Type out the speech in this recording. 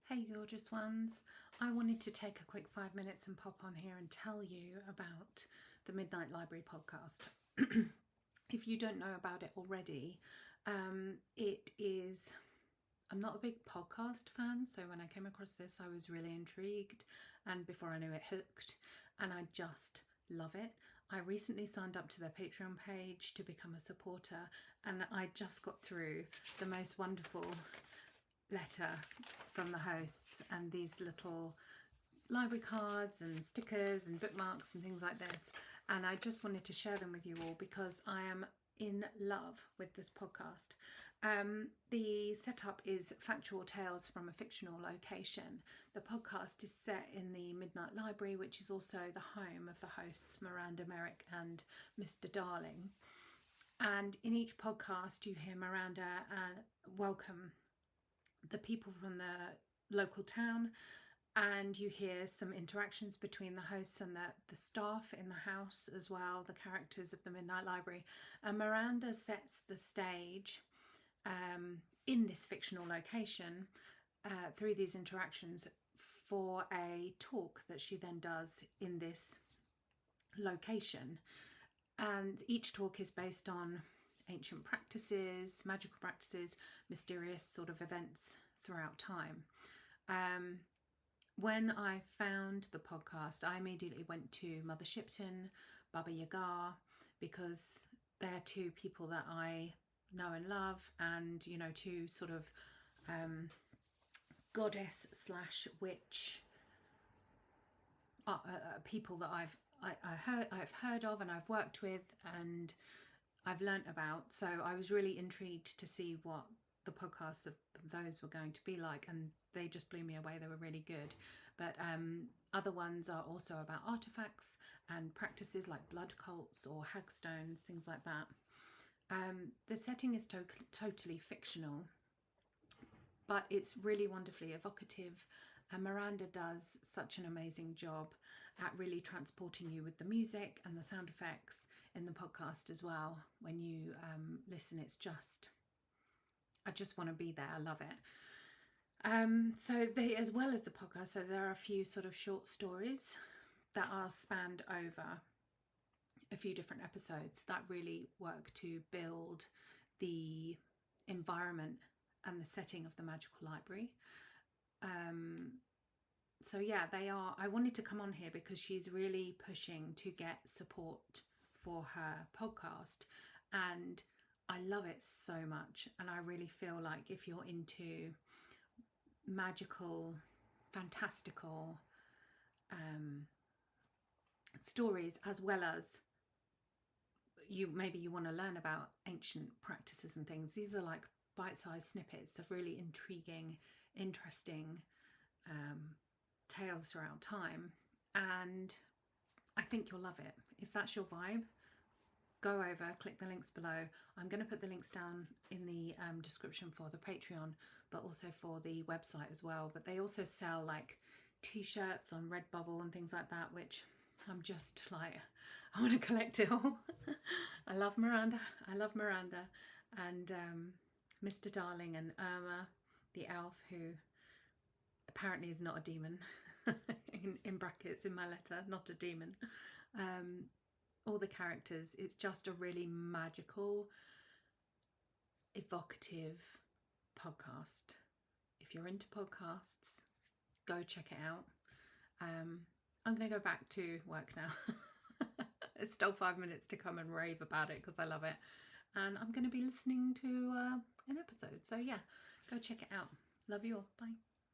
Hey gorgeous ones, I wanted to take a quick 5 minutes and pop on here and tell you about the Midnight Library podcast. If you don't know about it already, it is, I'm not a big podcast fan, so when I came across this I was really intrigued, and before I knew it, hooked, and I just love it. I recently signed up to their Patreon page to become a supporter, and I just got through the most wonderful letter from the hosts and these little library cards and stickers and bookmarks and things like this, and I just wanted to share them with you all because I am in love with this podcast. The setup is factual tales from a fictional location. The podcast is set in the Midnight Library, which is also the home of the hosts Miranda Merrick and Mr. Darling, and in each podcast you hear Miranda welcome the people from the local town, and you hear some interactions between the hosts and the staff in the house as well, the characters of the Midnight Library. And Miranda sets the stage in this fictional location through these interactions for a talk that she then does in this location, and each talk is based on ancient practices, magical practices, mysterious sort of events throughout time. When I found the podcast, I immediately went to Mother Shipton, Baba Yaga, because they're two people that I know and love, and you know, two sort of goddess slash witch people that I've heard of and I've worked with and I've learnt about. So I was really intrigued to see what the podcasts of those were going to be like, and they just blew me away. They were really good. But other ones are also about artifacts and practices like blood cults or hagstones, things like that. The setting is totally fictional, but it's really wonderfully evocative, and Miranda does such an amazing job at really transporting you with the music and the sound effects in the podcast as well. When you listen, it's just, I just want to be there. I love it. So they, as well as the podcast, so there are a few sort of short stories that are spanned over a few different episodes that really work to build the environment and the setting of the magical library. So yeah, they are, I wanted to come on here because she's really pushing to get support for her podcast, and I love it so much. And I really feel like if you're into magical, fantastical stories, as well as maybe you want to learn about ancient practices and things, these are like bite-sized snippets of really intriguing, interesting tales throughout time, and I think you'll love it. If that's your vibe, go over, click the links below. I'm going to put the links down in the description for the Patreon, but also for the website as well. But they also sell like t-shirts on Redbubble and things like that, which I'm just like, I want to collect it all. I love Miranda. I love Miranda and Mr. Darling and Irma, the elf, who apparently is not a demon, in brackets in my letter, not a demon. All the characters, it's just a really magical, evocative podcast. If you're into podcasts, go check it out. I'm going to go back to work now. It's still 5 minutes to come and rave about it because I love it. And I'm going to be listening to an episode. So yeah, go check it out. Love you all. Bye.